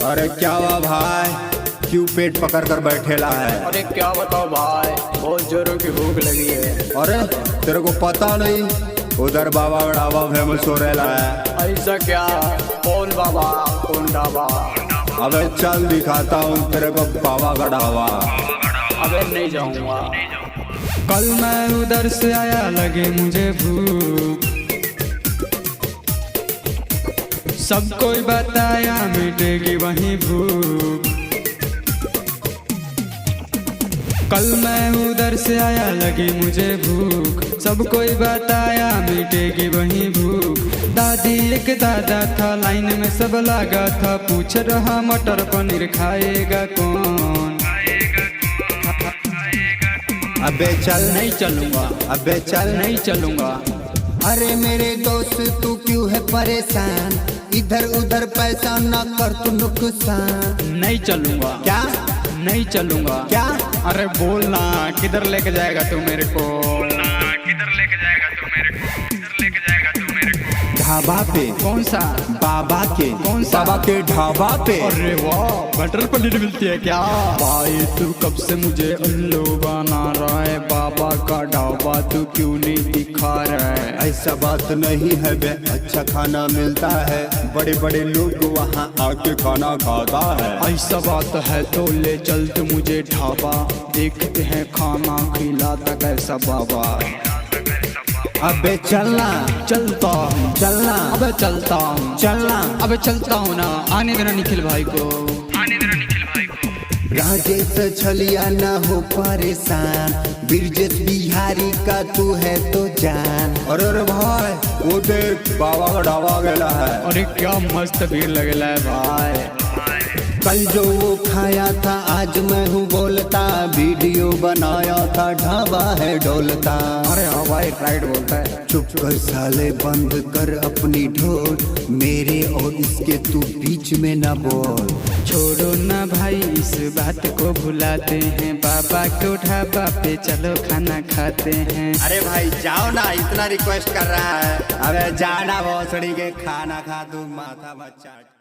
अरे क्या हुआ भाई, क्यों पेट पकड़ कर बैठेला है? अरे क्या बताओ भाई, बहुत जोरों की भूख लगी है। अरे तेरे को पता नहीं, उधर बाबा का ढाबा फेमस हो रहा है। ऐसा क्या? कौन बाबा, कौन ढाबा? अबे चल दिखाता हूँ तेरे को बाबा का ढाबा। अबे नहीं जाऊंगा। कल मैं उधर से आया, लगे मुझे भूख, सब कोई बताया मिटेगी वहीं भूख। कल मैं उधर से आया, लगी मुझे भूख, सब कोई बताया मिटेगी वहीं भूख। दादी एक दादा था, लाइन में सब लगा था, पूछ रहा मटर पनीर खाएगा कौन? अबे चल। नहीं चलूंगा। अबे चल। नहीं चलूंगा। अरे मेरे दोस्त तू क्यों है परेशान, इधर उधर पैसा ना कर तू नुकसान। नहीं चलूंगा। क्या? नहीं चलूंगा। क्या? अरे बोलना, किधर लेके जाएगा तू मेरे को? किधर लेके जाएगा तू मेरे को? किधर लेके जाएगा तू मेरे को? ढाबा पे। कौन सा? बाबा के। कौन सा? बाबा के ढाबा पे। अरे वाह, बटर पनीर मिलती है क्या? भाई तू कब से मुझे उल्लू बना रहा है, बाबा का ढाबा तू क्यों नहीं दिखा रहा है? ऐसा बात नहीं है बे, अच्छा खाना मिलता है, बड़े बड़े लोग वहाँ आके खाना खाता है। ऐसा बात है तो ले चल तू मुझे ढाबा, देखते हैं खाना खिलाता कैसा बाबा। अबे चलना। चलता हूँ। चलना। अबे चलता हूँ। चलना। अबे चलता हूँ ना, आने देना निखिल भाई को। राजेश छलिया ना हो परेशान, ब्रिजेश बिहारी का तू है तो जान। अरे भाई वो देख बाबा का ढाबा गेला है। अरे क्या मस्त भीड़ लगेला है भाई। कल जो वो खाया था आज मैं हूँ बोलता, वीडियो बनाया था ढाबा है डोलता। अरे हाँ भाई, राइट बोलता है। चुप कर साले, बंद कर अपनी ढोल, मेरे और इसके तू बीच में ना बोल। छोड़ो ना भाई इस बात को भुलाते हैं, बाबा को ढाबा पे चलो खाना खाते हैं। अरे भाई जाओ ना, इतना रिक्वेस्ट कर रहा है। अरे जाना भोसड़ी के खाना खा तू माथा बच्चा।